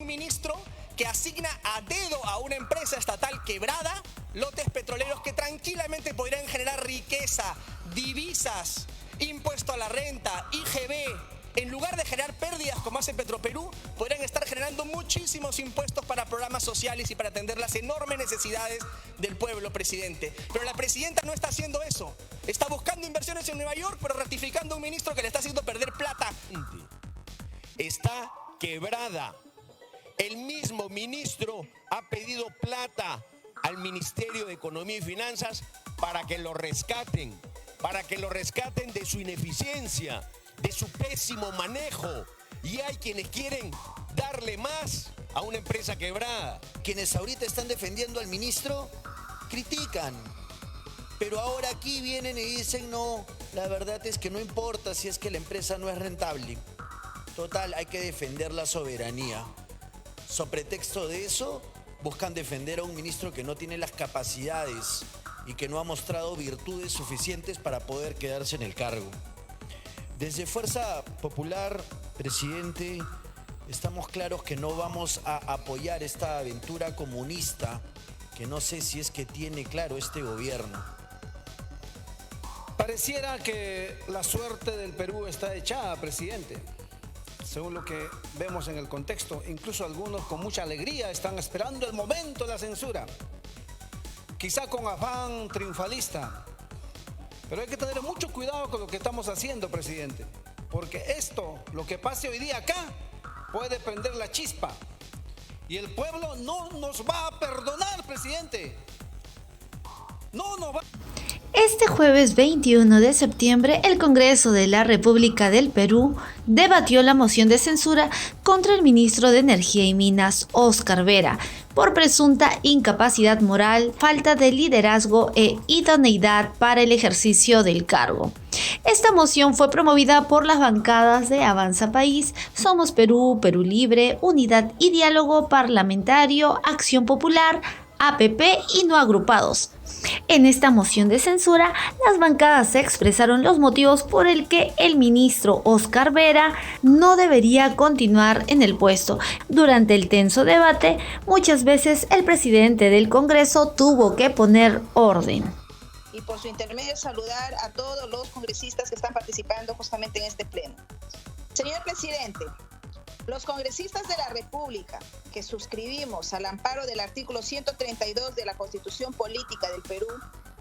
ministro que asigna a dedo a una empresa estatal quebrada lotes petroleros que tranquilamente podrían generar riqueza, divisas, impuesto a la renta, IGB. En lugar de generar pérdidas como hace Petroperú, podrían estar generando muchísimos impuestos para programas sociales y para atender las enormes necesidades del pueblo, presidente. Pero la presidenta no está haciendo eso. Está buscando inversiones en Nueva York, pero ratificando a un ministro que le está haciendo perder plata. Está quebrada. El mismo ministro ha pedido plata al Ministerio de Economía y Finanzas para que lo rescaten de su ineficiencia, de su pésimo manejo. Y hay quienes quieren darle más a una empresa quebrada. Quienes ahorita están defendiendo al ministro critican, pero ahora aquí vienen y dicen no, la verdad es que no importa si es que la empresa no es rentable. Total, hay que defender la soberanía. So pretexto de eso, buscan defender a un ministro que no tiene las capacidades y que no ha mostrado virtudes suficientes para poder quedarse en el cargo. Desde Fuerza Popular, presidente, estamos claros que no vamos a apoyar esta aventura comunista que no sé si es que tiene claro este gobierno. Pareciera que la suerte del Perú está echada, presidente. Según lo que vemos en el contexto, incluso algunos con mucha alegría están esperando el momento de la censura. Quizá con afán triunfalista. Pero hay que tener mucho cuidado con lo que estamos haciendo, presidente. Porque esto, lo que pase hoy día acá, puede prender la chispa. Y el pueblo no nos va a perdonar, presidente. No nos va. Este jueves 21 de septiembre, el Congreso de la República del Perú debatió la moción de censura contra el ministro de Energía y Minas, Óscar Vera, por presunta incapacidad moral, falta de liderazgo e idoneidad para el ejercicio del cargo. Esta moción fue promovida por las bancadas de Avanza País, Somos Perú, Perú Libre, Unidad y Diálogo Parlamentario, Acción Popular, APP y no agrupados. En esta moción de censura, las bancadas expresaron los motivos por el que el ministro Óscar Vera no debería continuar en el puesto. Durante el tenso debate, muchas veces el presidente del Congreso tuvo que poner orden. Y por su intermedio saludar a todos los congresistas que están participando justamente en este pleno. Señor presidente, los congresistas de la República que suscribimos al amparo del artículo 132 de la Constitución Política del Perú,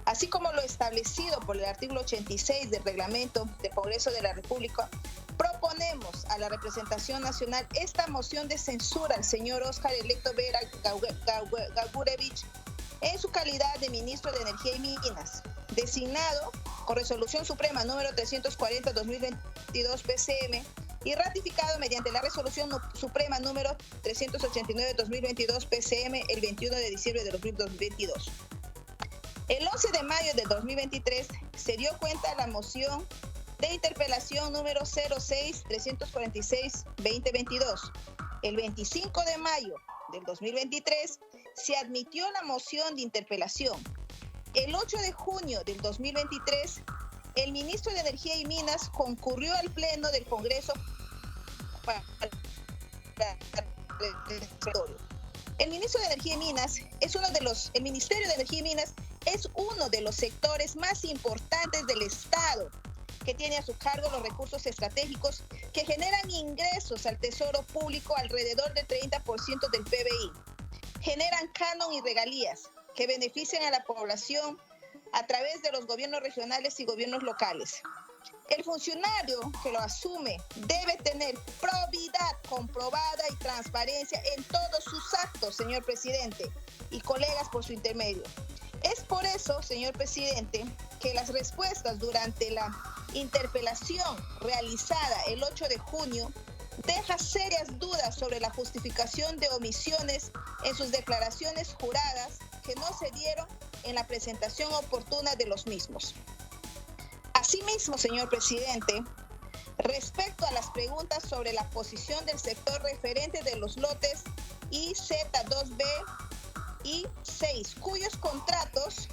así como lo establecido por el artículo 86 del Reglamento del Congreso de la República, proponemos a la representación nacional esta moción de censura al señor Óscar Electo Vera Gagurevich en su calidad de ministro de Energía y Minas, designado con resolución suprema número 340/2022 PCM y ratificado mediante la resolución suprema número 389/2022 PCM el 21 de diciembre de 2022. El 11 de mayo de 2023 se dio cuenta la moción de interpelación número 06-346-2022. El 25 de mayo del 2023 se admitió la moción de interpelación. El 8 de junio del 2023, el ministro de Energía y Minas concurrió al pleno del Congreso para el ministro de Energía y Minas el Ministerio de Energía y Minas es uno de los sectores más importantes del Estado, que tiene a su cargo los recursos estratégicos que generan ingresos al Tesoro Público alrededor del 30% del PBI. Generan canon y regalías que benefician a la población a través de los gobiernos regionales y gobiernos locales. El funcionario que lo asume debe tener probidad comprobada y transparencia en todos sus actos, señor presidente y colegas por su intermedio. Es por eso, señor presidente, que las respuestas durante la interpelación realizada el 8 de junio deja serias dudas sobre la justificación de omisiones en sus declaraciones juradas que no se dieron en la presentación oportuna de los mismos. Asimismo, señor presidente, respecto a las preguntas sobre la posición del sector referente de los lotes IZ2B y 6, cuyos contratos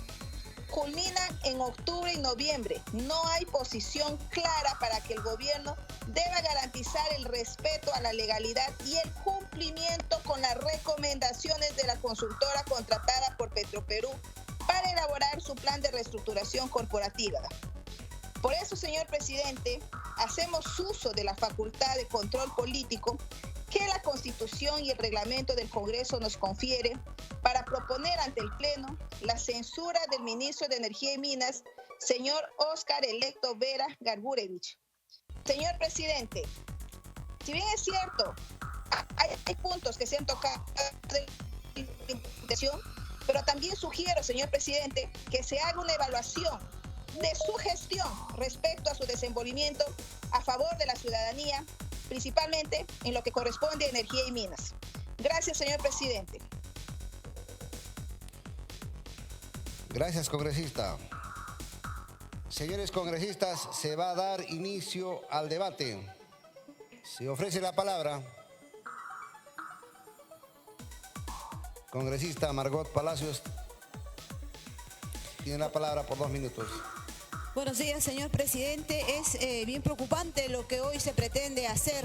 culminan en octubre y noviembre, no hay posición clara para que el gobierno deba garantizar el respeto a la legalidad y el cumplimiento con con las recomendaciones de la consultora contratada por Petroperú para elaborar su plan de reestructuración corporativa. Por eso, señor presidente, hacemos uso de la facultad de control político que la Constitución y el reglamento del Congreso nos confiere para proponer ante el Pleno la censura del ministro de Energía y Minas, señor Óscar Electo Vera Garburevich. Señor presidente, si bien es cierto, hay puntos que se han tocado de la implementación, pero también sugiero, señor presidente, que se haga una evaluación de su gestión respecto a su desenvolvimiento a favor de la ciudadanía, principalmente en lo que corresponde a energía y minas. Gracias, señor presidente. Gracias, congresista. Señores congresistas, se va a dar inicio al debate. Se ofrece la palabra. Congresista Margot Palacios tiene la palabra por 2 minutos. Buenos días, señor presidente. Es bien preocupante lo que hoy se pretende hacer.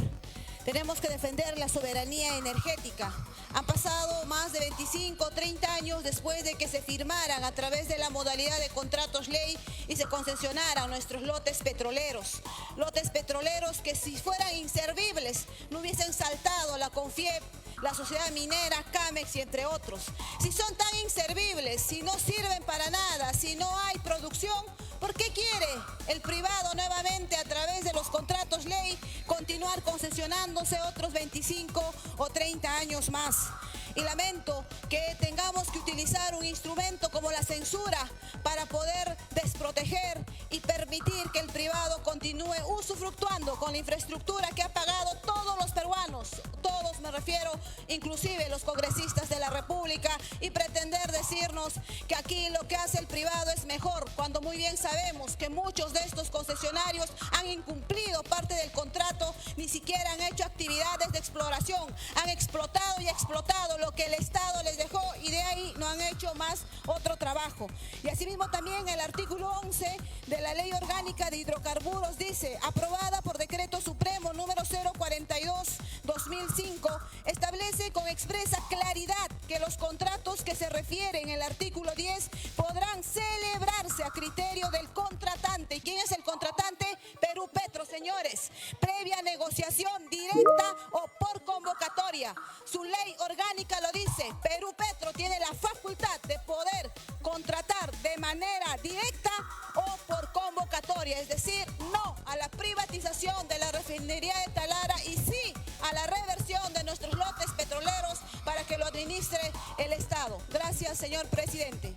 Tenemos que defender la soberanía energética. Han pasado más de 25, 30 años después de que se firmaran a través de la modalidad de contratos ley y se concesionaran nuestros lotes petroleros. Lotes petroleros que si fueran inservibles no hubiesen saltado la CONFIEP, la sociedad minera, Camex y entre otros. Si son tan inservibles, si no sirven para nada, si no hay producción, ¿por qué quiere el privado nuevamente a través de los contratos ley continuar concesionándose otros 25 o 30 años más? Y lamento que tengamos que utilizar un instrumento como la censura para poder desproteger y permitir que el privado continúe usufructuando con la infraestructura que ha pagado todos los peruanos, todos me refiero, inclusive los congresistas de la República, y pretender decirnos que aquí lo que hace el privado es mejor, cuando muy bien sabemos que muchos de estos concesionarios han incumplido parte del contrato, ni siquiera han hecho actividades de exploración, han explotado y explotado lo que el Estado les dejó y de ahí no han hecho más otro trabajo. Y asimismo también el artículo 11 de la Ley Orgánica de Hidrocarburos dice, aprobada por Decreto Supremo número 042/2005, establece con expresa claridad que los contratos que se refieren en el artículo 10 podrán celebrarse a criterio del contratante. ¿Y quién es el contratante? Perú Petro, señores. Previa negociación directa o por convocatoria. Su ley orgánica lo dice. Perú Petro tiene la facultad de poder contratar de manera directa o por convocatoria. Es decir, no a la privatización de la refinería de Talara y sí a la reversión de nuestros lotes petroleros para que lo administre el Estado. Gracias, señor presidente.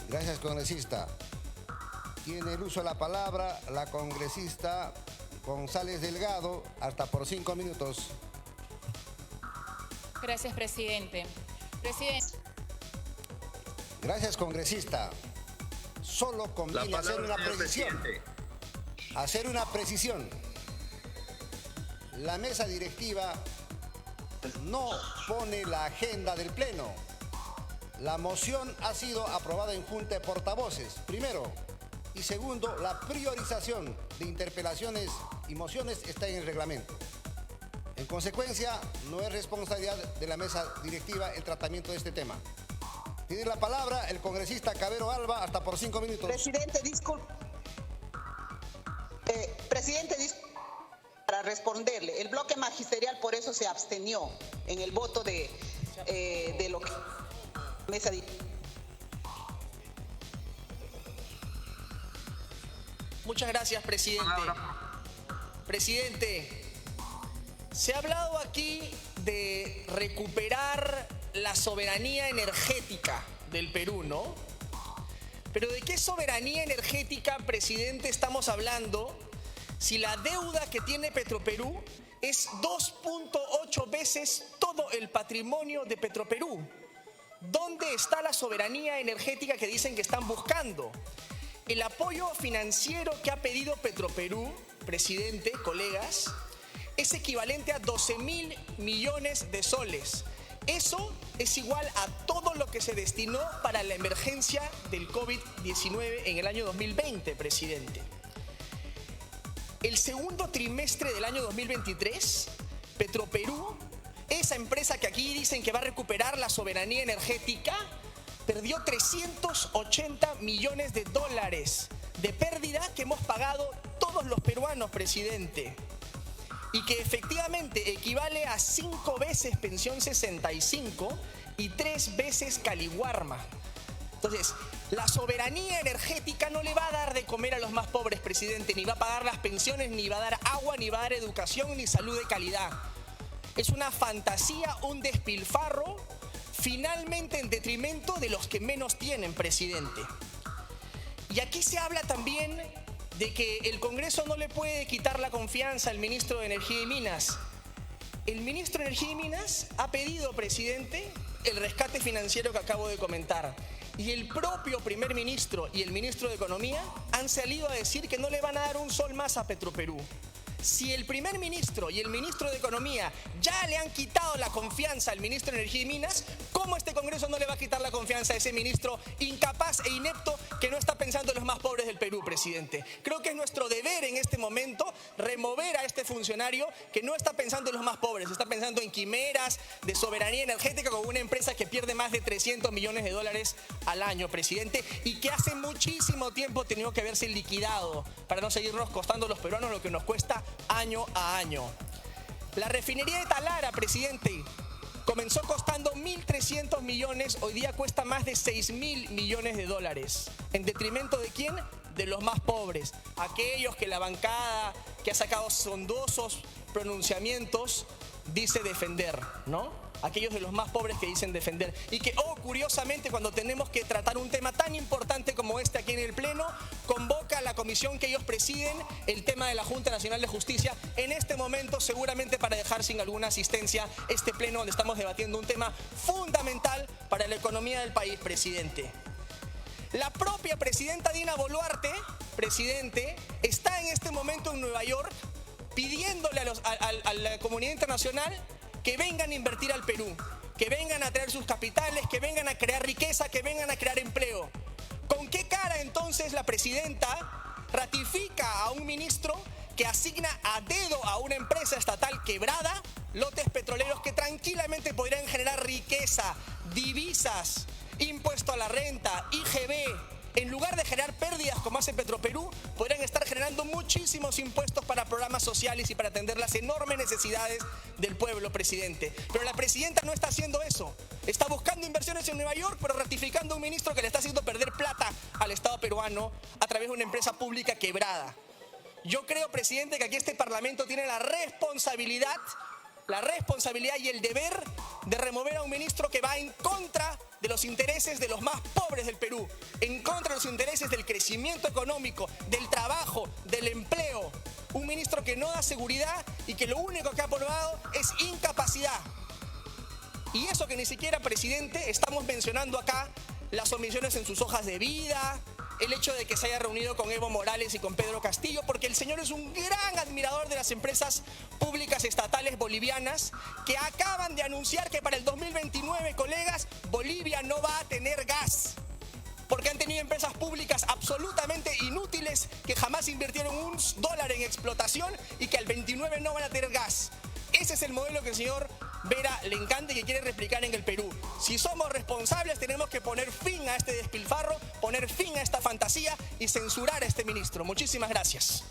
Gracias, congresista. Tiene el uso de la palabra la congresista González Delgado, hasta por 5 minutos. Gracias, presidente. Gracias, congresista. Solo conviene hacer una precisión. Hacer una precisión. La mesa directiva no pone la agenda del Pleno. La moción ha sido aprobada en Junta de Portavoces, primero. Y segundo, la priorización de interpelaciones y mociones está en el reglamento. En consecuencia, no es responsabilidad de la mesa directiva el tratamiento de este tema. Tiene la palabra el congresista Cabero Alba, hasta por 5 minutos. Presidente, disculpe. Para responderle, el bloque magisterial por eso se abstenió en el voto de lo que la mesa directiva. Muchas gracias, presidente. Presidente, se ha hablado aquí de recuperar la soberanía energética del Perú, ¿no? Pero ¿de qué soberanía energética, presidente, estamos hablando si la deuda que tiene Petroperú es 2.8 veces todo el patrimonio de Petroperú? ¿Dónde está la soberanía energética que dicen que están buscando? El apoyo financiero que ha pedido Petroperú, presidente, colegas, es equivalente a 12.000 millones de soles. Eso es igual a todo lo que se destinó para la emergencia del COVID-19 en el año 2020, presidente. El segundo trimestre del año 2023, Petroperú esa empresa que aquí dicen que va a recuperar la soberanía energética, perdió 380 millones de dólares de pérdida que hemos pagado todos los peruanos, presidente. Y que efectivamente equivale a 5 veces pensión 65 y 3 veces caliwarma. Entonces, la soberanía energética no le va a dar de comer a los más pobres, presidente, ni va a pagar las pensiones, ni va a dar agua, ni va a dar educación, ni salud de calidad. Es una fantasía, un despilfarro, finalmente en detrimento de los que menos tienen, presidente. Y aquí se habla también de que el Congreso no le puede quitar la confianza al ministro de Energía y Minas. El ministro de Energía y Minas ha pedido, presidente, el rescate financiero que acabo de comentar. Y el propio primer ministro y el ministro de Economía han salido a decir que no le van a dar un sol más a Petroperú. Si el primer ministro y el ministro de Economía ya le han quitado la confianza al ministro de Energía y Minas, ¿cómo este Congreso no le va a quitar la confianza a ese ministro incapaz e inepto que no está pensando en los más pobres del Perú, presidente? Creo que es nuestro deber en este momento remover a este funcionario que no está pensando en los más pobres, está pensando en quimeras de soberanía energética con una empresa que pierde más de 300 millones de dólares al año, presidente, y que hace muchísimo tiempo ha tenido que haberse liquidado para no seguirnos costando a los peruanos lo que nos cuesta año a año. La refinería de Talara, presidente, comenzó costando 1.300 millones, hoy día cuesta más de 6.000 millones de dólares. ¿En detrimento de quién? De los más pobres. Aquellos que la bancada que ha sacado sondosos pronunciamientos dice defender, ¿no? Aquellos de los más pobres que dicen defender. Y que, curiosamente, cuando tenemos que tratar un tema tan importante como este aquí en el Pleno, convoca a la comisión que ellos presiden el tema de la Junta Nacional de Justicia, en este momento seguramente para dejar sin alguna asistencia este Pleno donde estamos debatiendo un tema fundamental para la economía del país, presidente. La propia presidenta Dina Boluarte, presidente, está en este momento en Nueva York pidiéndole a la comunidad internacional que vengan a invertir al Perú, que vengan a traer sus capitales, que vengan a crear riqueza, que vengan a crear empleo. ¿Con qué cara entonces la presidenta ratifica a un ministro que asigna a dedo a una empresa estatal quebrada lotes petroleros que tranquilamente podrían generar riqueza, divisas, impuesto a la renta, IGB? En lugar de generar pérdidas como hace Petroperú, podrían estar generando muchísimos impuestos para programas sociales y para atender las enormes necesidades del pueblo, presidente. Pero la presidenta no está haciendo eso. Está buscando inversiones en Nueva York, pero ratificando a un ministro que le está haciendo perder plata al Estado peruano a través de una empresa pública quebrada. Yo creo, presidente, que aquí este Parlamento tiene la responsabilidad y el deber de remover a un ministro que va en contra de los intereses de los más pobres del Perú, en contra de los intereses del crecimiento económico, del trabajo, del empleo. Un ministro que no da seguridad y que lo único que ha probado es incapacidad. Y eso que ni siquiera, presidente, estamos mencionando acá las omisiones en sus hojas de vida, el hecho de que se haya reunido con Evo Morales y con Pedro Castillo, porque el señor es un gran admirador de las empresas públicas estatales bolivianas que acaban de anunciar que para el 2029, colegas, Bolivia no va a tener gas, porque han tenido empresas públicas absolutamente inútiles que jamás invirtieron $1 en explotación y que al 29 no van a tener gas. Ese es el modelo que el señor Vera le encanta y que quiere replicar en el Perú. Si somos responsables, tenemos que poner fin a este despilfarro, poner fin a esta fantasía y censurar a este ministro. Muchísimas gracias.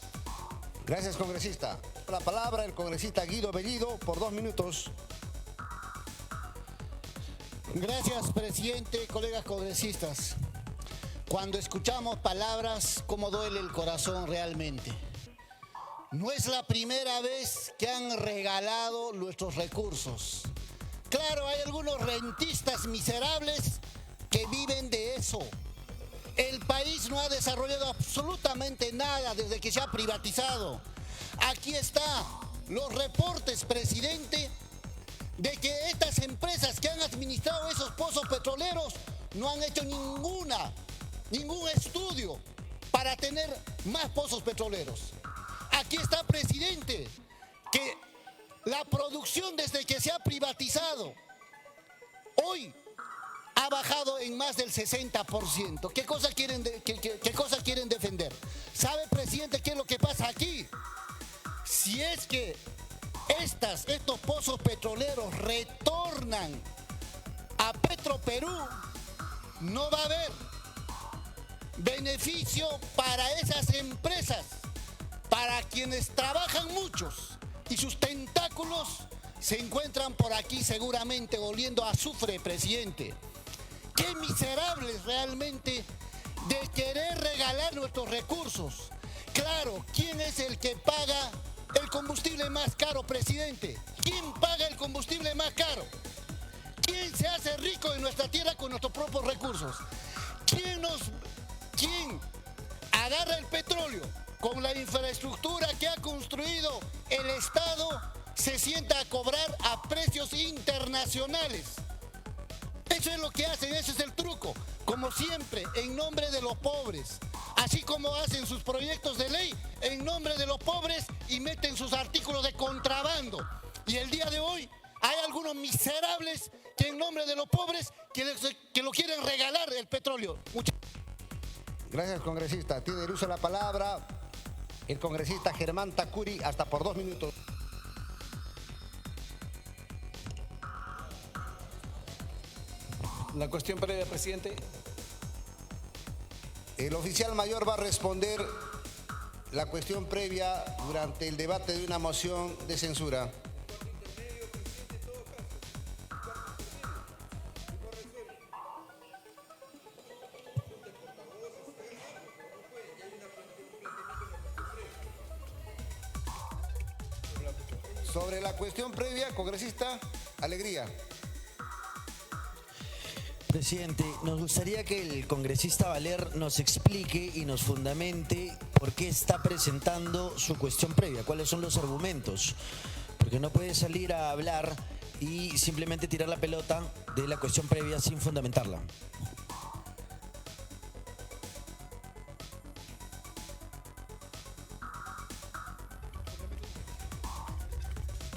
Gracias, congresista. La palabra el congresista Guido Bellido por 2 minutos. Gracias, presidente, colegas congresistas. Cuando escuchamos palabras, cómo duele el corazón realmente. No es la primera vez que han regalado nuestros recursos. Claro, hay algunos rentistas miserables que viven de eso. El país no ha desarrollado absolutamente nada desde que se ha privatizado. Aquí están los reportes, presidente, de que estas empresas que han administrado esos pozos petroleros no han hecho ningún estudio para tener más pozos petroleros. Aquí está, presidente, que la producción desde que se ha privatizado hoy ha bajado en más del 60%. ¿Qué cosa quieren defender? ¿Sabe, presidente, qué es lo que pasa aquí? Si es que estos pozos petroleros retornan a Petroperú, no va a haber beneficio para esas empresas, para quienes trabajan muchos y sus tentáculos se encuentran por aquí seguramente oliendo a azufre, presidente. Qué miserables realmente de querer regalar nuestros recursos. Claro, ¿quién es el que paga el combustible más caro, presidente? ¿Quién paga el combustible más caro? ¿Quién se hace rico en nuestra tierra con nuestros propios recursos? ¿Quién agarra el petróleo con la infraestructura que ha construido el Estado, se sienta a cobrar a precios internacionales? Eso es lo que hacen, ese es el truco. Como siempre, en nombre de los pobres. Así como hacen sus proyectos de ley en nombre de los pobres y meten sus artículos de contrabando. Y el día de hoy hay algunos miserables que en nombre de los pobres que lo quieren regalar el petróleo. Gracias, congresista. Tiene el uso de la palabra el congresista Germán Tacuri, hasta por 2 minutos. La cuestión previa, presidente. El oficial mayor va a responder la cuestión previa durante el debate de una moción de censura. Sobre la cuestión previa, congresista Alegría. Presidente, nos gustaría que el congresista Valer nos explique y nos fundamente por qué está presentando su cuestión previa, cuáles son los argumentos, porque no puede salir a hablar y simplemente tirar la pelota de la cuestión previa sin fundamentarla.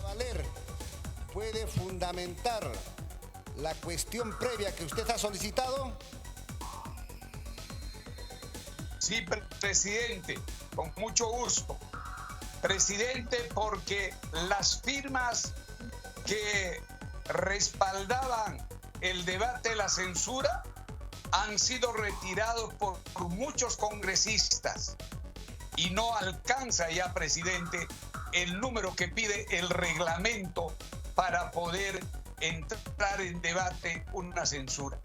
Valer, ¿puede fundamentar la cuestión previa que usted ha solicitado? Sí, presidente, con mucho gusto. Presidente, porque las firmas que respaldaban el debate de la censura han sido retirados por muchos congresistas y no alcanza ya, presidente, el número que pide el reglamento para poder entrar en debate una censura.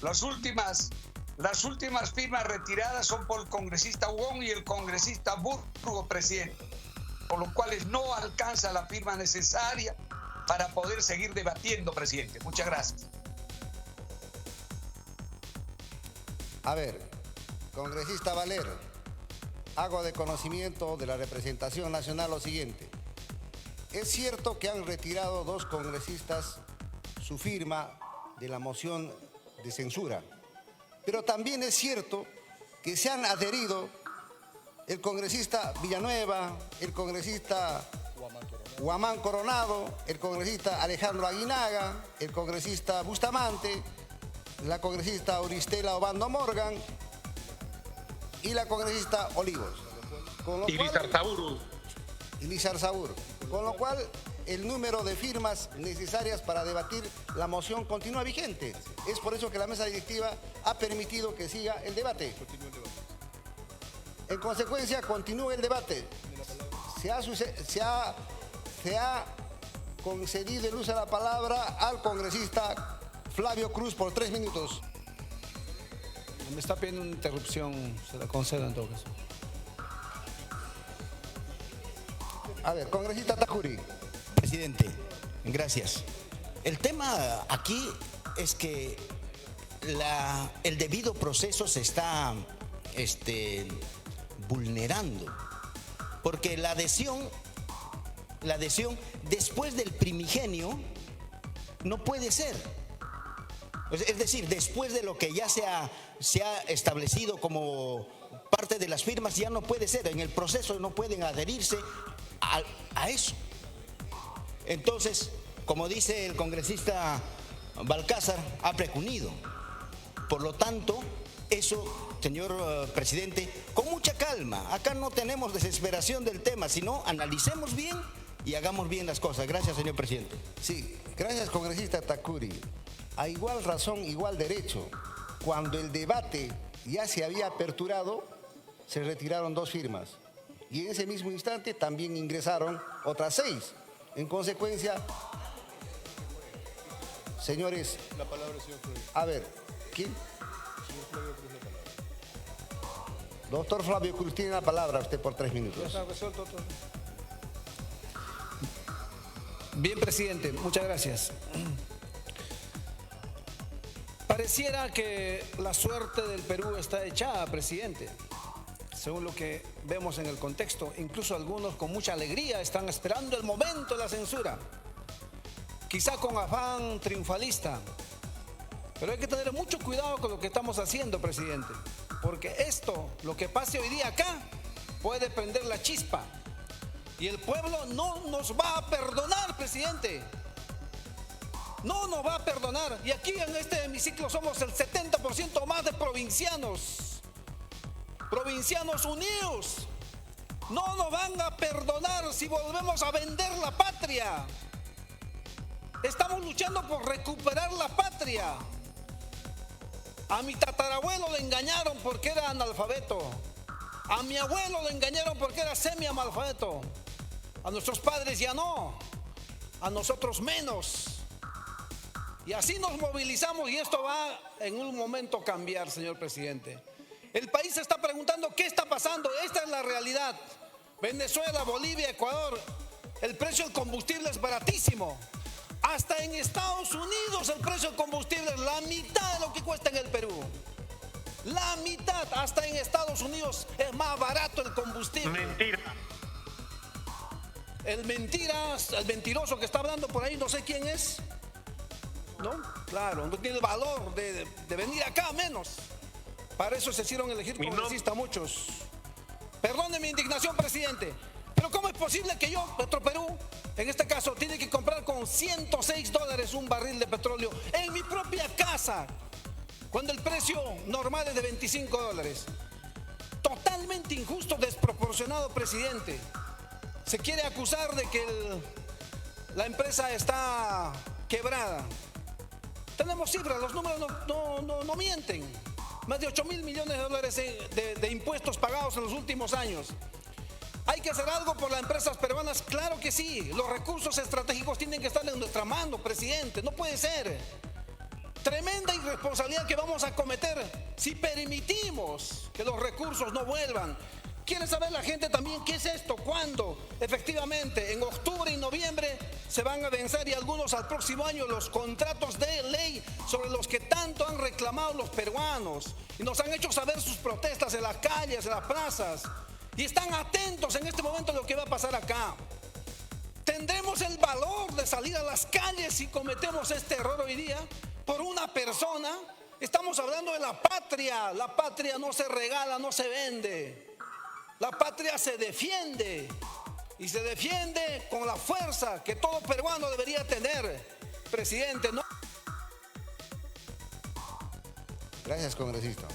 Las últimas firmas retiradas son por el congresista Wong y el congresista Burgo, presidente, por lo cual no alcanza la firma necesaria para poder seguir debatiendo, presidente. Muchas gracias. A ver, congresista Valer, hago de conocimiento de la representación nacional lo siguiente. Es cierto que han retirado 2 congresistas su firma de la moción de censura, pero también es cierto que se han adherido el congresista Villanueva, el congresista Guamán Coronado, el congresista Alejandro Aguinaga, el congresista Bustamante, la congresista Auristela Obando Morgan y la congresista Olivos. Y Lizar Sabur. Con lo cual, el número de firmas necesarias para debatir la moción continúa vigente. Es por eso que la mesa directiva ha permitido que siga el debate. En consecuencia, continúa el debate. Se ha concedido el uso de la palabra al congresista Flavio Cruz por 3 minutos. Me está pidiendo una interrupción, se la concedo en todo caso. A ver, congresista Tacuri. Presidente, gracias. El tema aquí es que el debido proceso se está vulnerando, porque la adhesión después del primigenio no puede ser. Es decir, después de lo que ya se ha establecido como parte de las firmas, ya no puede ser. En el proceso no pueden adherirse a eso. Entonces, como dice el congresista Balcázar, ha precunido. Por lo tanto, eso, señor presidente, con mucha calma. Acá no tenemos desesperación del tema, sino analicemos bien y hagamos bien las cosas. Gracias, señor presidente. Sí, gracias, congresista Takuri. A igual razón, igual derecho. Cuando el debate ya se había aperturado, se retiraron 2 firmas. Y en ese mismo instante también ingresaron otras 6. En consecuencia, señores... La palabra, señor Flores. A ver, ¿quién? Señor Flavio Cruz, la palabra. Doctor Flavio Cruz, tiene la palabra usted por 3 Ya minutos. está resuelto todo. Bien, presidente, muchas gracias. Pareciera que la suerte del Perú está echada, presidente. Según lo que vemos en el contexto, incluso algunos con mucha alegría están esperando el momento de la censura. Quizá con afán triunfalista. Pero hay que tener mucho cuidado con lo que estamos haciendo, presidente. Porque esto, lo que pase hoy día acá, puede prender la chispa. Y el pueblo no nos va a perdonar, presidente. No nos va a perdonar. Y aquí en este hemiciclo somos el 70% más de provincianos. Provincianos unidos. No nos van a perdonar si volvemos a vender la patria. Estamos luchando por recuperar la patria. A mi tatarabuelo le engañaron porque era analfabeto. A mi abuelo le engañaron porque era semi-analfabeto. A nuestros padres ya no. A nosotros menos. Y así nos movilizamos y esto va en un momento a cambiar, señor presidente. El país se está preguntando qué está pasando. Esta es la realidad. Venezuela, Bolivia, Ecuador, el precio del combustible es baratísimo. Hasta en Estados Unidos el precio del combustible es la mitad de lo que cuesta en el Perú. La mitad. Hasta en Estados Unidos es más barato el combustible. Mentira. El mentiroso que está hablando por ahí, no sé quién es. ¿No? Claro, no tiene el valor de venir acá, menos. Para eso se hicieron elegir congresistas muchos. Perdone mi indignación, presidente. Pero ¿cómo es posible que yo, Petroperú, en este caso, tiene que comprar con $106 un barril de petróleo en mi propia casa, cuando el precio normal es de $25? Totalmente injusto, desproporcionado, presidente. Se quiere acusar de que la empresa está quebrada. Tenemos cifras, los números no mienten. Más de 8.000 millones de dólares de impuestos pagados en los últimos años. ¿Hay que hacer algo por las empresas peruanas? Claro que sí. Los recursos estratégicos tienen que estar en nuestra mano, presidente. No puede ser. Tremenda irresponsabilidad que vamos a cometer si permitimos que los recursos no vuelvan. ¿Quiere saber la gente también qué es esto? ¿Cuándo? Efectivamente, en octubre y noviembre se van a vencer y algunos al próximo año los contratos de ley sobre los que tanto han reclamado los peruanos y nos han hecho saber sus protestas en las calles, en las plazas, y están atentos en este momento a lo que va a pasar acá. ¿Tendremos el valor de salir a las calles si cometemos este error hoy día por una persona? Estamos hablando de la patria. La patria no se regala, no se vende. La patria se defiende y se defiende con la fuerza que todo peruano debería tener, presidente. ¿No? Gracias, congresista.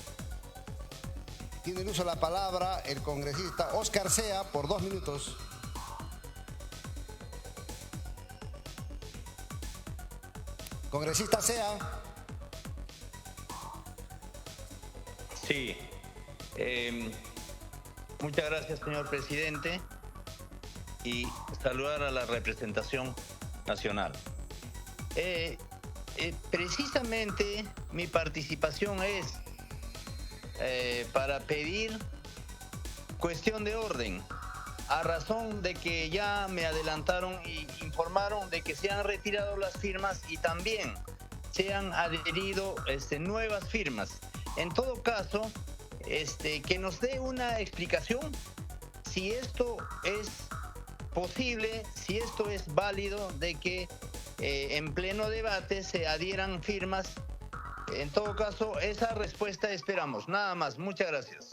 Tiene el uso de la palabra el congresista Oscar Sea por 2 minutos. Congresista Sea. Sí. Muchas gracias, señor presidente, y saludar a la representación nacional. Precisamente mi participación es para pedir cuestión de orden, a razón de que ya me adelantaron y informaron de que se han retirado las firmas y también se han adherido nuevas firmas. En todo caso, que nos dé una explicación si esto es posible, si esto es válido, de que en pleno debate se adhieran firmas. En todo caso, esa respuesta esperamos. Nada más. Muchas gracias.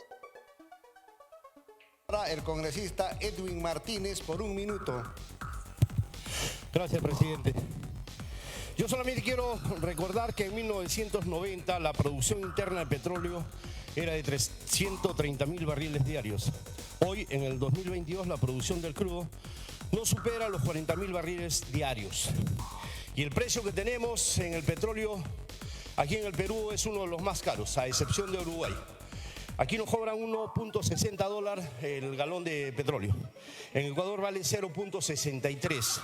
Ahora el congresista Edwin Martínez por 1 minuto. Gracias, presidente. Yo Yo solamente quiero recordar que en 1990 la producción interna de petróleo era de 330.000 barriles diarios. Hoy, en el 2022, la producción del crudo no supera los 40.000 barriles diarios. Y el precio que tenemos en el petróleo aquí en el Perú es uno de los más caros, a excepción de Uruguay. Aquí nos cobran $1.60 el galón de petróleo. En Ecuador vale 0.63.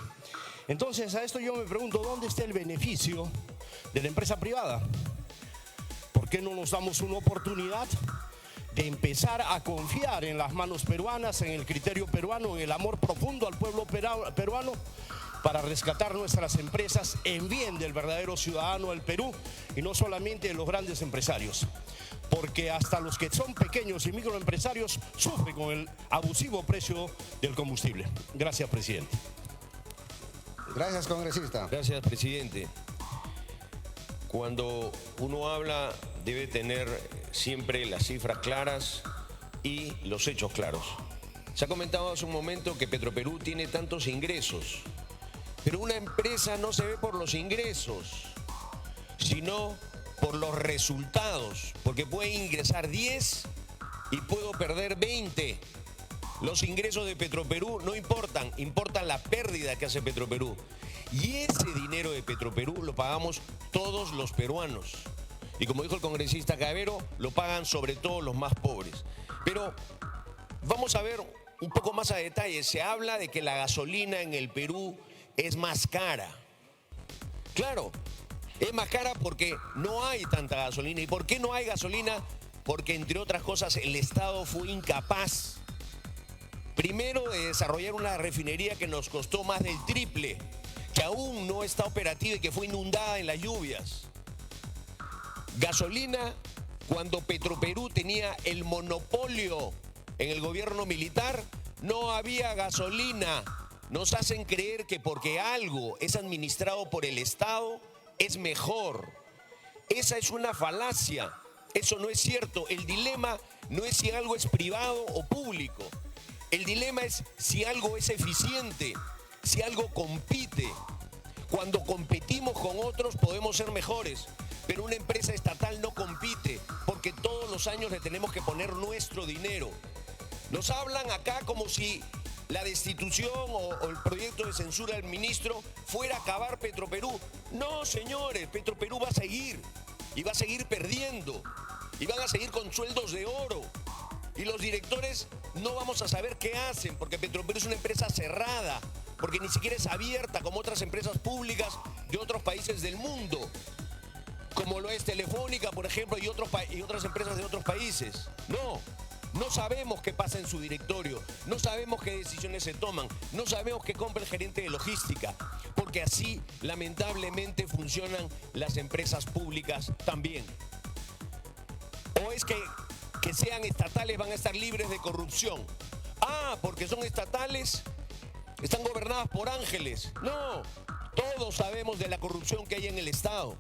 Entonces, a esto yo me pregunto, ¿dónde está el beneficio de la empresa privada? ¿Por qué no nos damos una oportunidad de empezar a confiar en las manos peruanas, en el criterio peruano, en el amor profundo al pueblo peruano, para rescatar nuestras empresas en bien del verdadero ciudadano del Perú y no solamente de los grandes empresarios? Porque hasta los que son pequeños y microempresarios sufren con el abusivo precio del combustible. Gracias, presidente. Gracias, congresista. Gracias, presidente. Cuando uno habla, debe tener siempre las cifras claras y los hechos claros. Se ha comentado hace un momento que Petroperú tiene tantos ingresos, pero una empresa no se ve por los ingresos, sino por los resultados, porque puede ingresar 10 y puedo perder 20. Los ingresos de Petroperú no importan, importa la pérdida que hace Petroperú. Y ese dinero de Petroperú lo pagamos todos los peruanos. Y como dijo el congresista Cabero, lo pagan sobre todo los más pobres. Pero vamos a ver un poco más a detalle. Se habla de que la gasolina en el Perú es más cara. Claro, es más cara porque no hay tanta gasolina. ¿Y por qué no hay gasolina? Porque, entre otras cosas, el Estado fue incapaz, primero, de desarrollar una refinería que nos costó más del triple, que aún no está operativa y que fue inundada en las lluvias. Gasolina, cuando Petroperú tenía el monopolio en el gobierno militar, no había gasolina. Nos hacen creer que porque algo es administrado por el Estado es mejor. Esa es una falacia. Eso no es cierto. El dilema no es si algo es privado o público. El dilema es si algo es eficiente, si algo compite. Cuando competimos con otros podemos ser mejores, pero una empresa estatal no compite porque todos los años le tenemos que poner nuestro dinero. Nos hablan acá como si la destitución o el proyecto de censura del ministro fuera a acabar Petroperú. No, señores, Petroperú va a seguir y va a seguir perdiendo y van a seguir con sueldos de oro. Y los directores no vamos a saber qué hacen, porque Petroperú es una empresa cerrada, porque ni siquiera es abierta como otras empresas públicas de otros países del mundo, como lo es Telefónica, por ejemplo, y otras empresas de otros países. No sabemos qué pasa en su directorio, no sabemos qué decisiones se toman, no sabemos qué compra el gerente de logística, porque así lamentablemente funcionan las empresas públicas también. ¿O es que sean estatales van a estar libres de corrupción? Ah, porque son estatales, están gobernadas por ángeles. No, todos sabemos de la corrupción que hay en el Estado.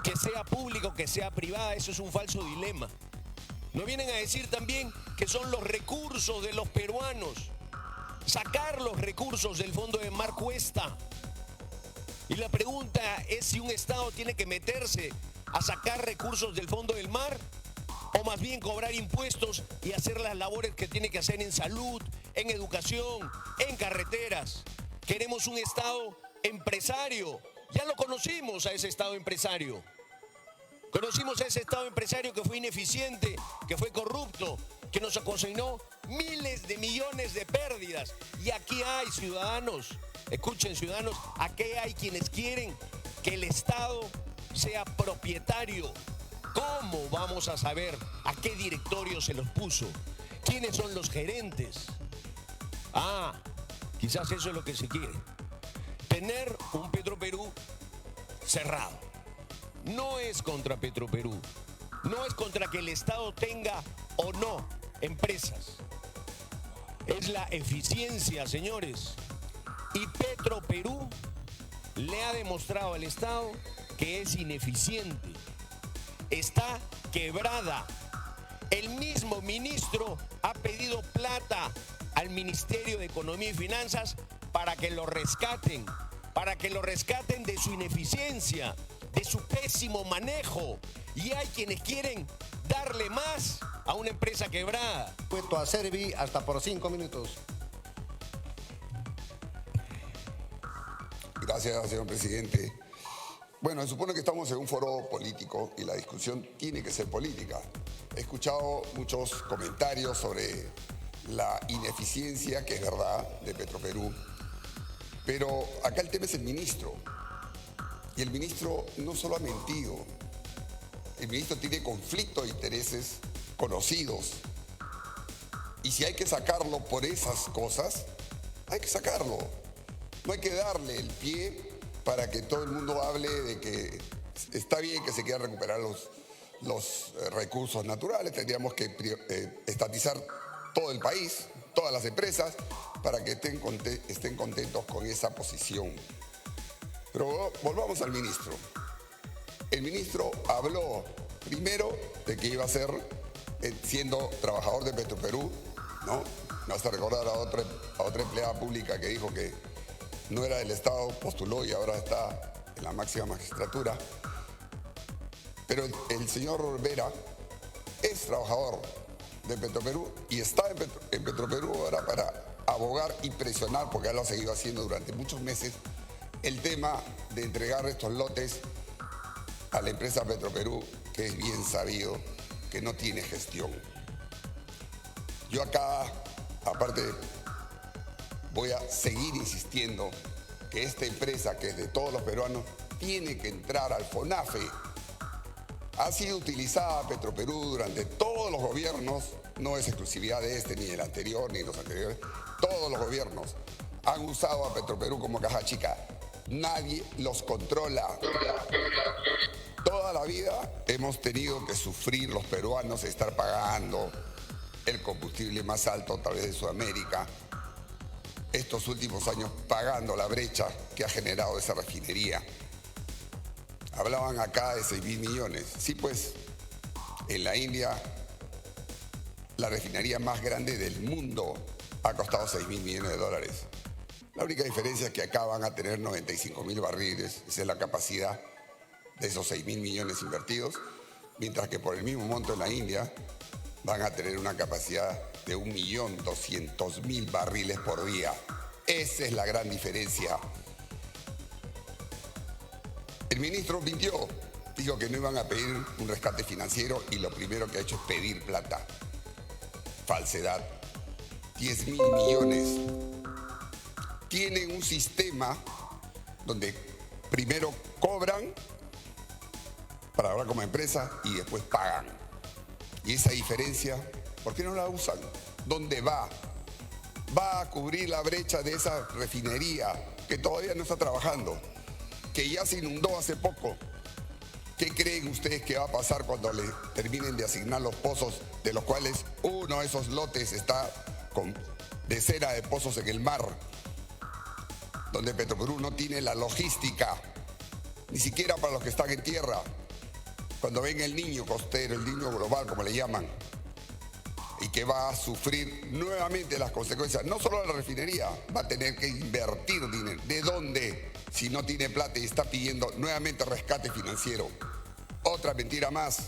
Que sea público, que sea privada, eso es un falso dilema. Nos vienen a decir también que son los recursos de los peruanos. Sacar los recursos del Fondo de Mar cuesta. Y la pregunta es si un Estado tiene que meterse a sacar recursos del Fondo del Mar, o más bien cobrar impuestos y hacer las labores que tiene que hacer en salud, en educación, en carreteras. Queremos un Estado empresario. Ya lo conocimos a ese Estado empresario. Conocimos a ese Estado empresario que fue ineficiente, que fue corrupto, que nos ocasionó miles de millones de pérdidas. Y aquí hay ciudadanos, escuchen ciudadanos, aquí hay quienes quieren que el Estado sea propietario. ¿Cómo vamos a saber a qué directorio se los puso? ¿Quiénes son los gerentes? Ah, quizás eso es lo que se quiere. Tener un Petroperú cerrado. No es contra Petroperú. No es contra que el Estado tenga o no empresas. Es la eficiencia, señores. Y Petroperú le ha demostrado al Estado que es ineficiente. Está quebrada. El mismo ministro ha pedido plata al Ministerio de Economía y Finanzas para que lo rescaten. para que lo rescaten de su ineficiencia, de su pésimo manejo. Y hay quienes quieren darle más a una empresa quebrada. Puesto a Servi hasta por 5 minutos. Gracias, señor presidente. Bueno, se supone que estamos en un foro político y la discusión tiene que ser política. He escuchado muchos comentarios sobre la ineficiencia, que es verdad, de Petroperú, pero acá el tema es el ministro. Y el ministro no solo ha mentido, el ministro tiene conflicto de intereses conocidos. Y si hay que sacarlo por esas cosas, hay que sacarlo. No hay que darle el pie para que todo el mundo hable de que está bien que se quieran recuperar los recursos naturales. Tendríamos que estatizar todo el país, todas las empresas, para que estén contentos con esa posición. Pero volvamos al ministro. El ministro habló primero de que iba a ser, siendo trabajador de Petroperú, ¿no? Me hace recordar a otra empleada pública que dijo que no era del Estado, postuló y ahora está en la máxima magistratura. Pero el señor Vera es trabajador de Petroperú y está en Petroperú ahora para abogar y presionar, porque él lo ha seguido haciendo durante muchos meses, el tema de entregar estos lotes a la empresa Petroperú, que es bien sabido que no tiene gestión. Yo acá, aparte, voy a seguir insistiendo que esta empresa, que es de todos los peruanos, tiene que entrar al FONAFE. Ha sido utilizada Petroperú durante todos los gobiernos, no es exclusividad de este, ni del anterior, ni de los anteriores. Todos los gobiernos han usado a Petroperú como caja chica. Nadie los controla. Toda la vida hemos tenido que sufrir los peruanos, estar pagando el combustible más alto tal vez de Sudamérica. Estos últimos años pagando la brecha que ha generado esa refinería. Hablaban acá de 6.000 millones. Sí, pues, en la India, la refinería más grande del mundo ha costado 6.000 millones de dólares. La única diferencia es que acá van a tener 95.000 barriles, esa es la capacidad de esos 6.000 millones invertidos, mientras que por el mismo monto en la India van a tener una capacidad de 1.200.000 barriles por día. Esa es la gran diferencia. El ministro mintió, dijo que no iban a pedir un rescate financiero y lo primero que ha hecho es pedir plata. Falsedad. 10.000 millones. Tienen un sistema donde primero cobran para hablar como empresa y después pagan. Y esa diferencia, ¿por qué no la usan? ¿Dónde va? Va a cubrir la brecha de esa refinería que todavía no está trabajando, que ya se inundó hace poco. ¿Qué creen ustedes que va a pasar cuando le terminen de asignar los pozos, de los cuales uno de esos lotes está con decenas de pozos en el mar, donde Petroperú no tiene la logística, ni siquiera para los que están en tierra? Cuando venga el niño costero, el niño global, como le llaman, y que va a sufrir nuevamente las consecuencias, no solo la refinería, va a tener que invertir dinero. ¿De dónde? Si no tiene plata y está pidiendo nuevamente rescate financiero. Otra mentira más.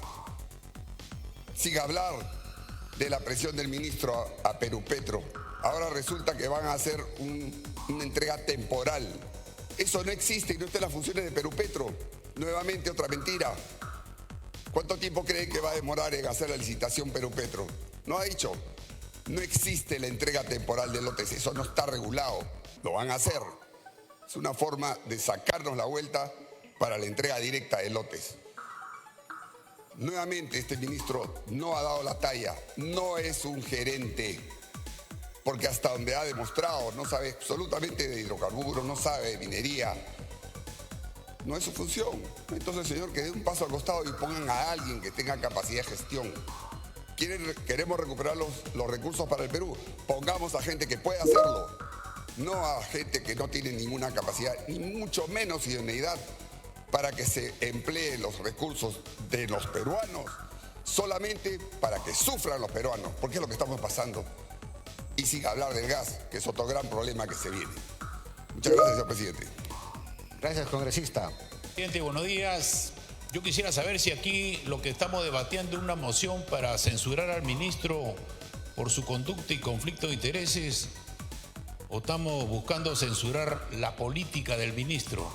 Sin hablar de la presión del ministro a Perupetro. Ahora resulta que van a hacer una entrega temporal. Eso no existe y no está en las funciones de Perupetro. Nuevamente otra mentira. ¿Cuánto tiempo creen que va a demorar en hacer la licitación Perupetro? No ha dicho. No existe la entrega temporal de lotes. Eso no está regulado. Lo van a hacer. Es una forma de sacarnos la vuelta para la entrega directa de lotes. Nuevamente este ministro no ha dado la talla. No es un gerente. Porque hasta donde ha demostrado no sabe absolutamente de hidrocarburos, no sabe de minería. No es su función. Entonces, señor, que dé un paso al costado y pongan a alguien que tenga capacidad de gestión. Queremos recuperar los recursos para el Perú. Pongamos a gente que pueda hacerlo. No a gente que no tiene ninguna capacidad, ni mucho menos idoneidad para que se empleen los recursos de los peruanos solamente para que sufran los peruanos, porque es lo que estamos pasando. Y sin hablar del gas, que es otro gran problema que se viene. Muchas gracias, señor presidente. Gracias, congresista. Presidente, buenos días. Yo quisiera saber si aquí lo que estamos debatiendo es una moción para censurar al ministro por su conducta y conflicto de intereses o estamos buscando censurar la política del ministro.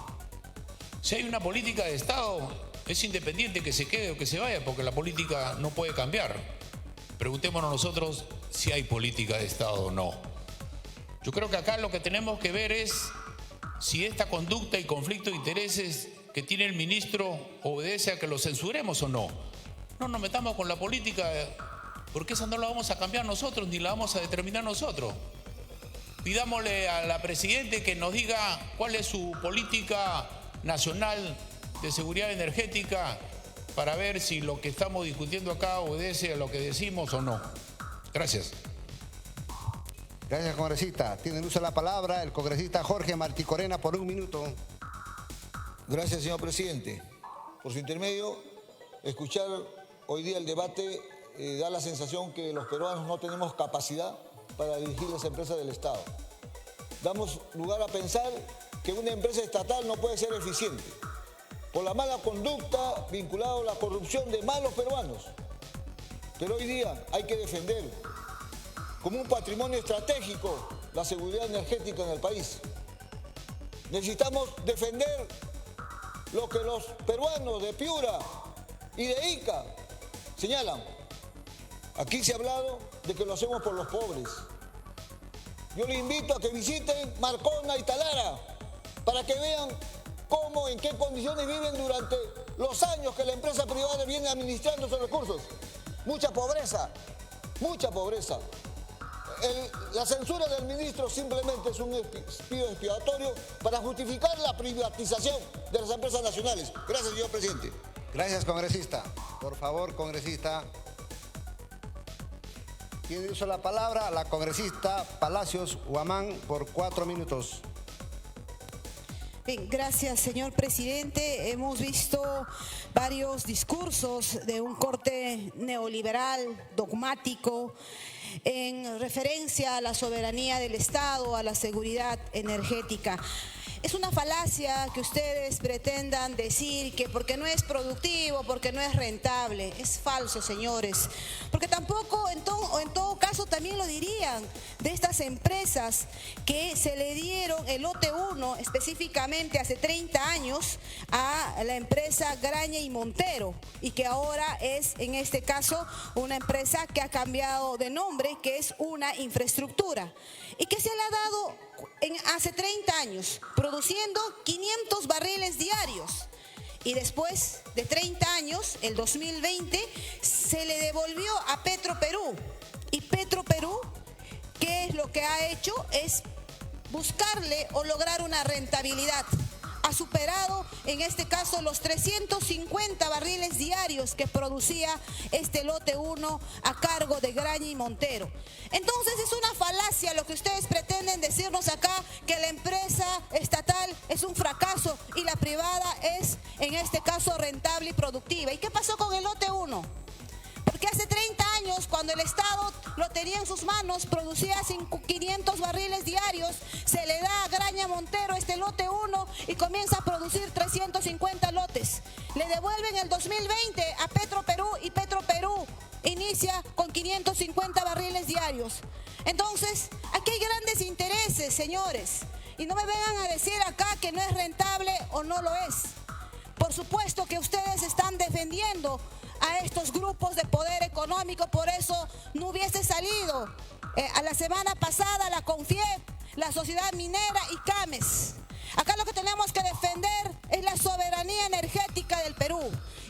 Si hay una política de Estado, es independiente que se quede o que se vaya, porque la política no puede cambiar. Preguntémonos nosotros si hay política de Estado o no. Yo creo que acá lo que tenemos que ver es si esta conducta y conflicto de intereses que tiene el ministro obedece a que lo censuremos o no. No nos metamos con la política, porque esa no la vamos a cambiar nosotros ni la vamos a determinar nosotros. Pidámosle a la Presidenta que nos diga cuál es su política nacional de seguridad energética para ver si lo que estamos discutiendo acá obedece a lo que decimos o no. Gracias. Gracias, congresista. Tiene uso de la palabra el congresista Jorge Martí Corena por 1 minuto. Gracias, señor presidente. Por su intermedio, escuchar hoy día el debate da la sensación que los peruanos no tenemos capacidad para dirigir las empresas del Estado. Damos lugar a pensar que una empresa estatal no puede ser eficiente por la mala conducta vinculada a la corrupción de malos peruanos. Pero hoy día hay que defender como un patrimonio estratégico la seguridad energética en el país. Necesitamos defender lo que los peruanos de Piura y de Ica señalan. Aquí se ha hablado de que lo hacemos por los pobres. Yo les invito a que visiten Marcona y Talara para que vean cómo, en qué condiciones viven durante los años que la empresa privada viene administrando esos recursos. Mucha pobreza, mucha pobreza. La censura del ministro simplemente es un pido expiatorio para justificar la privatización de las empresas nacionales. Gracias, señor presidente. Gracias, congresista. Por favor, congresista. Tiene uso la palabra la congresista Palacios Huamán por 4 minutos. Bien, gracias, señor presidente. Hemos visto varios discursos de un corte neoliberal, dogmático, en referencia a la soberanía del Estado, a la seguridad energética. Es una falacia que ustedes pretendan decir que porque no es productivo, porque no es rentable. Es falso, señores. Porque tampoco, en todo caso, también lo dirían de estas empresas que se le dieron el lote 1 específicamente hace 30 años a la empresa Graña y Montero y que ahora es, en este caso, una empresa que ha cambiado de nombre, que es una infraestructura y que se le ha dado hace 30 años, produciendo 500 barriles diarios. Y después de 30 años, el 2020, se le devolvió a Petroperú. Y Petroperú, ¿qué es lo que ha hecho? Es buscarle o lograr una rentabilidad. Ha superado, en este caso, los 350 barriles diarios que producía este lote 1 a cargo de Graña y Montero. Entonces es una falacia lo que ustedes pretenden decirnos acá, que la empresa estatal es un fracaso y la privada es, en este caso, rentable y productiva. ¿Y qué pasó con el lote 1? Porque hace 30 años, cuando el Estado lo tenía en sus manos, producía 500 barriles diarios, se le da a Graña Montero este lote 1 y comienza a producir 350 lotes. Le devuelven el 2020 a Petroperú y Petroperú inicia con 550 barriles diarios. Entonces, aquí hay grandes intereses, señores. Y no me vengan a decir acá que no es rentable o no lo es. Por supuesto que ustedes están defendiendo a estos grupos de poder económico, por eso no hubiese salido a la semana pasada la CONFIEP, la Sociedad Minera y CAMES. Acá lo que tenemos que defender es la soberanía energética del Perú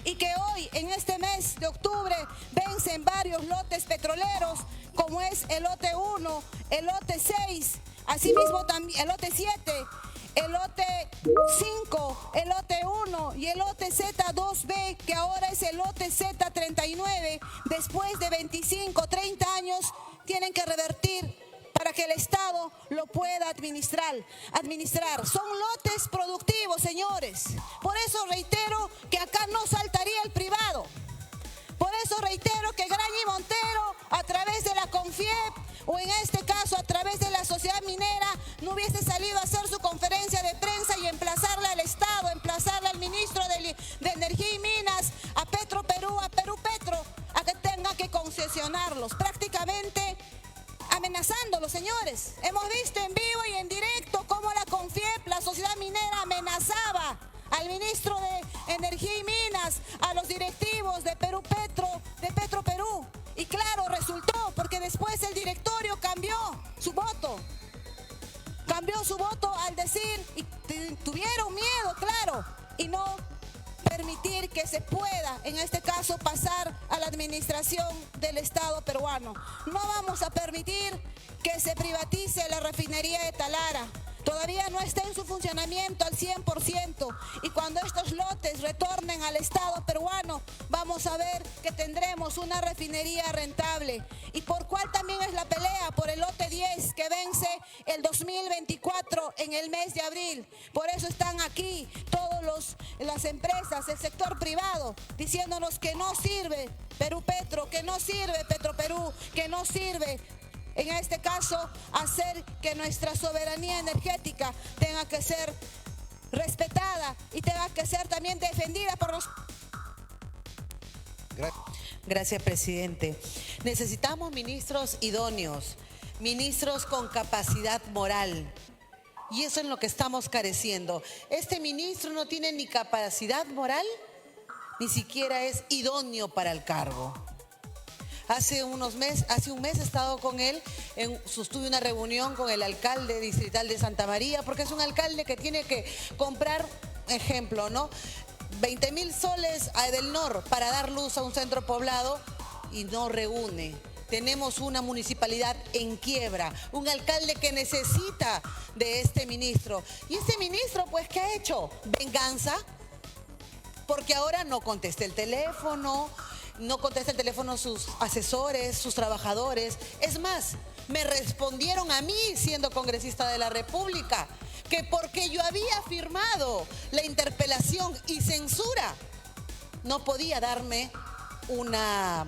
y que hoy, en este mes de octubre, vencen varios lotes petroleros, como es el lote 1, el lote 6, asimismo también el lote 7, el lote 5, el lote 1 y el lote Z2B, que ahora es el lote Z39, después de 25, 30 años, tienen que revertir para que el Estado lo pueda administrar. Son lotes productivos, señores. Por eso reitero que acá no saltaría el privado. Por eso reitero que Graña y Montero, a través de la CONFIEP, o en este caso a través de la Sociedad Minera, no hubiese salido a hacer su conferencia de prensa y emplazarla al Estado los señores. Hemos visto en vivo y en directo cómo la CONFIEP, la sociedad minera, amenazaba al ministro de Energía y Minas, a los directivos de Petro Perú. Y claro, resultó, porque después el directorio cambió su voto. Cambió su voto al decir, y tuvieron miedo, claro, y no permitir que se pueda, en este caso, pasar a la administración del Estado peruano. No vamos a permitir que se privatice la refinería de Talara. Todavía no está en su funcionamiento al 100%, y cuando estos lotes retornen al Estado peruano, vamos a ver que tendremos una refinería rentable. ¿Y por cuál también es la pelea? Por el lote 10 que vence el 2024 en el mes de abril. Por eso están aquí todas las empresas, el sector privado, diciéndonos que no sirve Perú-Petro, que no sirve Petro-Perú, que no sirve, en este caso, hacer que nuestra soberanía energética tenga que ser respetada y tenga que ser también defendida por los... Gracias, presidente. Necesitamos ministros idóneos, ministros con capacidad moral. Y eso es lo que estamos careciendo. Este ministro no tiene ni capacidad moral, ni siquiera es idóneo para el cargo. Hace un mes he estado con él, sostuve una reunión con el alcalde distrital de Santa María, porque es un alcalde que tiene que comprar, ejemplo, ¿no? 20.000 soles a Edelnor para dar luz a un centro poblado y no reúne. Tenemos una municipalidad en quiebra, un alcalde que necesita de este ministro. Y este ministro, pues, ¿qué ha hecho? Venganza, porque ahora no contesta el teléfono, no contesta el teléfono sus asesores, sus trabajadores. Es más, me respondieron a mí, siendo congresista de la República, que porque yo había firmado la interpelación y censura, no podía darme una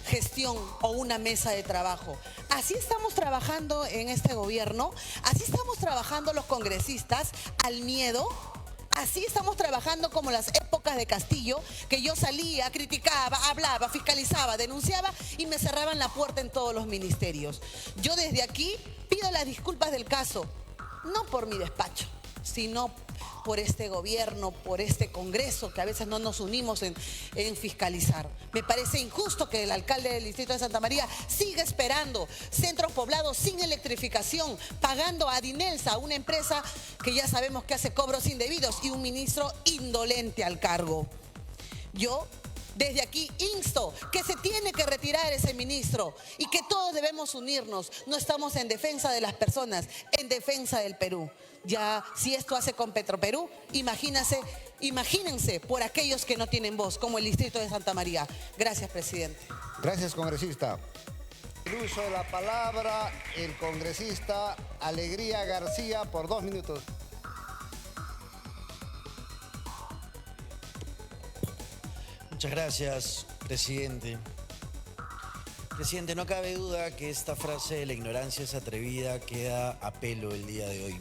gestión o una mesa de trabajo. Así estamos trabajando en este gobierno, así estamos trabajando los congresistas, al miedo. Así estamos trabajando como las épocas de Castillo, que yo salía, criticaba, hablaba, fiscalizaba, denunciaba y me cerraban la puerta en todos los ministerios. Yo desde aquí pido las disculpas del caso, no por mi despacho, sino por este gobierno, por este Congreso, que a veces no nos unimos en fiscalizar. Me parece injusto que el alcalde del distrito de Santa María siga esperando centros poblados sin electrificación, pagando a Dinelsa, una empresa que ya sabemos que hace cobros indebidos, y un ministro indolente al cargo. Yo desde aquí insto que se tiene que retirar ese ministro y que todos debemos unirnos. No estamos en defensa de las personas, en defensa del Perú. Ya, si esto hace con Petroperú, imagínense por aquellos que no tienen voz, como el distrito de Santa María. Gracias, presidente. Gracias, congresista. El uso de la palabra, el congresista Alegría García, por 2 minutos. Muchas gracias, presidente. Presidente, no cabe duda que esta frase de la ignorancia es atrevida, queda a pelo el día de hoy.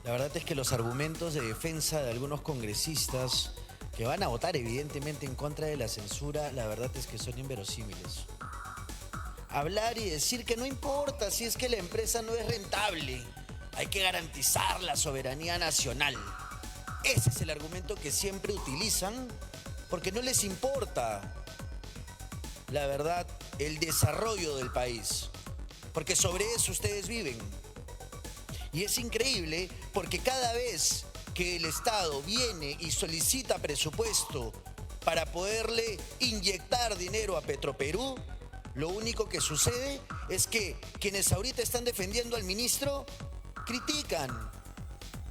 La verdad es que los argumentos de defensa de algunos congresistas que van a votar evidentemente en contra de la censura, la verdad es que son inverosímiles. Hablar y decir que no importa si es que la empresa no es rentable, hay que garantizar la soberanía nacional. Ese es el argumento que siempre utilizan porque no les importa, la verdad, el desarrollo del país, porque sobre eso ustedes viven. Y es increíble porque cada vez que el Estado viene y solicita presupuesto para poderle inyectar dinero a Petroperú, lo único que sucede es que quienes ahorita están defendiendo al ministro critican.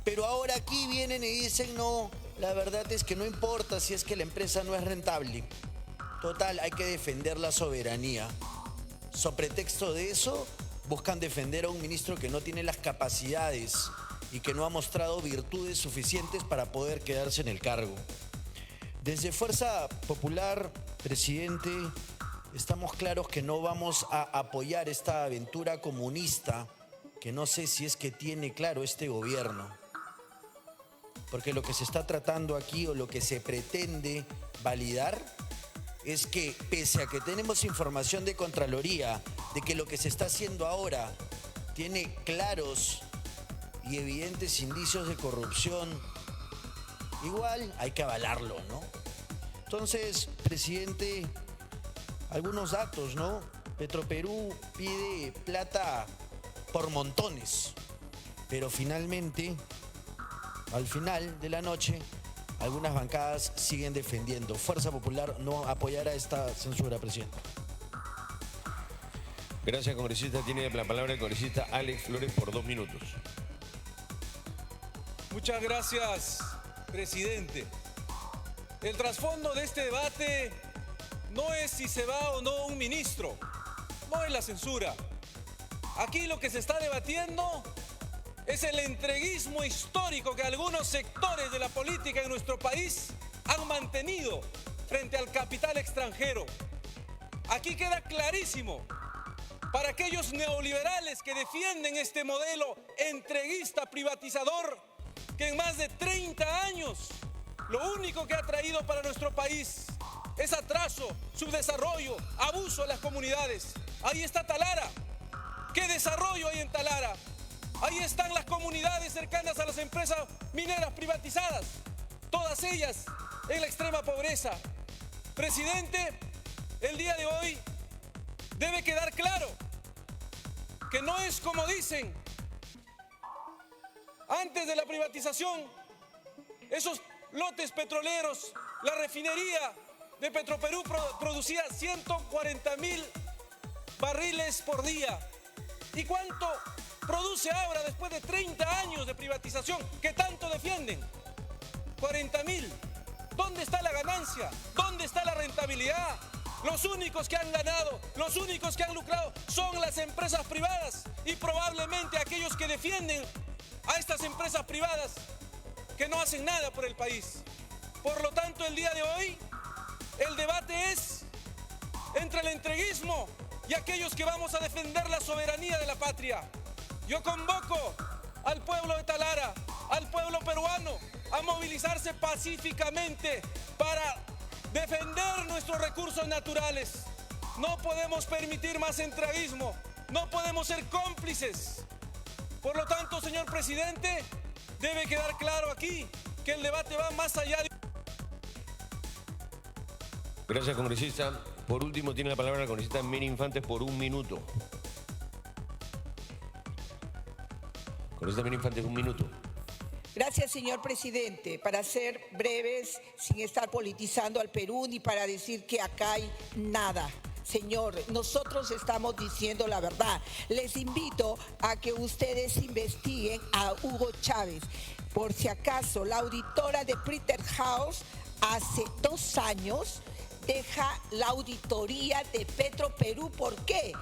Pero ahora aquí vienen y dicen, no, la verdad es que no importa si es que la empresa no es rentable. Total, hay que defender la soberanía. So pretexto de eso, buscan defender a un ministro que no tiene las capacidades y que no ha mostrado virtudes suficientes para poder quedarse en el cargo. Desde Fuerza Popular, presidente, estamos claros que no vamos a apoyar esta aventura comunista que no sé si es que tiene claro este gobierno. Porque lo que se está tratando aquí o lo que se pretende validar es que pese a que tenemos información de Contraloría de que lo que se está haciendo ahora tiene claros y evidentes indicios de corrupción, igual hay que avalarlo, ¿no? Entonces, presidente, algunos datos, ¿no? Petroperú pide plata por montones, pero finalmente, al final de la noche, algunas bancadas siguen defendiendo. Fuerza Popular no apoyará esta censura, presidente. Gracias, congresista. Tiene la palabra el congresista Alex Flores por 2 minutos. Muchas gracias, presidente. El trasfondo de este debate no es si se va o no un ministro, no es la censura. Aquí lo que se está debatiendo es el entreguismo histórico que algunos sectores de la política en nuestro país han mantenido frente al capital extranjero. Aquí queda clarísimo para aquellos neoliberales que defienden este modelo entreguista privatizador que en más de 30 años lo único que ha traído para nuestro país es atraso, subdesarrollo, abuso a las comunidades. Ahí está Talara. ¿Qué desarrollo hay en Talara? Ahí están las comunidades cercanas a las empresas mineras privatizadas, todas ellas en la extrema pobreza. Presidente, el día de hoy debe quedar claro que no es como dicen. Antes de la privatización, esos lotes petroleros, la refinería de Petroperú producía 140.000 barriles por día. ¿Y cuánto produce ahora después de 30 años de privatización que tanto defienden? 40.000. ¿Dónde está la ganancia? ¿Dónde está la rentabilidad? Los únicos que han ganado, los únicos que han lucrado son las empresas privadas y probablemente aquellos que defienden a estas empresas privadas que no hacen nada por el país. Por lo tanto, el día de hoy, el debate es entre el entreguismo y aquellos que vamos a defender la soberanía de la patria. Yo convoco al pueblo de Talara, al pueblo peruano, a movilizarse pacíficamente para defender nuestros recursos naturales. No podemos permitir más entreguismo, no podemos ser cómplices. Por lo tanto, señor presidente, debe quedar claro aquí que el debate va más allá de... Gracias, congresista. Por último, tiene la palabra la congresista Mary Infantes por 1 minuto. Congresista Mary Infantes, 1 minuto. Gracias, señor presidente. Para ser breves, sin estar politizando al Perú ni para decir que acá hay nada. Señor, nosotros estamos diciendo la verdad. Les invito a que ustedes investiguen a Hugo Chávez. Por si acaso, la auditora de Pritzker-House hace 2 años deja la auditoría de Petroperú. ¿Por qué?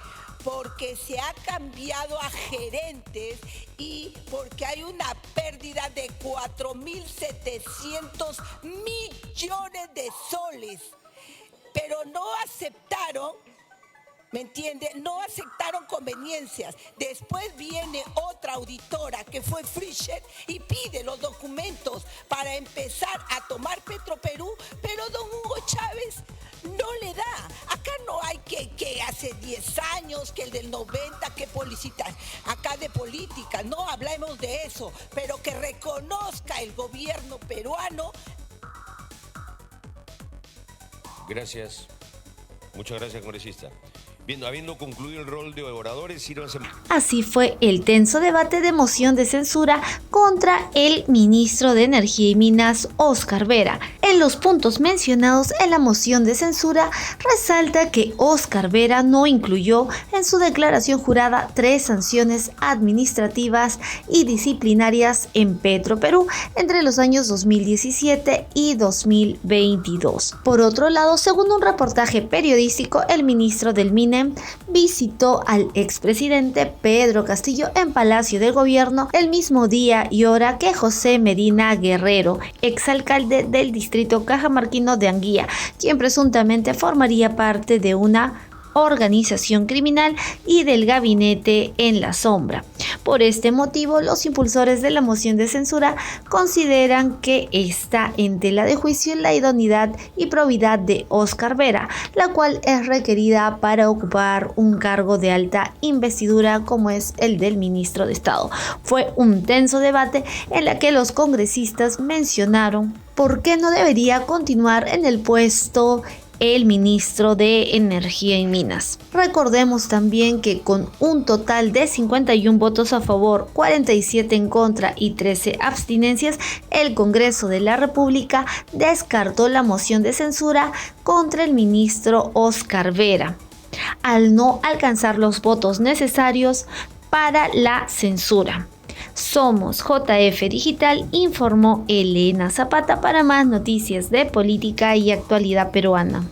Porque se ha cambiado a gerentes y porque hay una pérdida de 4.700 millones de soles. Pero no aceptaron, ¿me entiende? No aceptaron conveniencias. Después viene otra auditora que fue Fischer y pide los documentos para empezar a tomar Petroperú, pero don Hugo Chávez no le da. Acá no hay que hace 10 años, que el del 90, que política. Acá de política, no hablemos de eso, pero que reconozca el gobierno peruano. Gracias. Muchas gracias, congresista. Bien, habiendo concluido el rol de oradores, sírvanse. Así fue el tenso debate de moción de censura contra el ministro de Energía y Minas, Óscar Vera. En los puntos mencionados en la moción de censura, resalta que Óscar Vera no incluyó en su declaración jurada 3 sanciones administrativas y disciplinarias en Petroperú entre los años 2017 y 2022. Por otro lado, según un reportaje periodístico, el ministro del MINEM visitó al expresidente Pedro Castillo en Palacio del Gobierno el mismo día y hora que José Medina Guerrero, exalcalde del distrito cajamarquino de Anguía, quien presuntamente formaría parte de una organización criminal y del gabinete en la sombra. Por este motivo, los impulsores de la moción de censura consideran que está en tela de juicio la idoneidad y probidad de Óscar Vera, la cual es requerida para ocupar un cargo de alta investidura como es el del ministro de Estado. Fue un tenso debate en el que los congresistas mencionaron por qué no debería continuar en el puesto el ministro de Energía y Minas. Recordemos también que con un total de 51 votos a favor, 47 en contra y 13 abstinencias, el Congreso de la República descartó la moción de censura contra el ministro Óscar Vera, al no alcanzar los votos necesarios para la censura. Somos JF Digital, informó Elena Zapata para más noticias de política y actualidad peruana.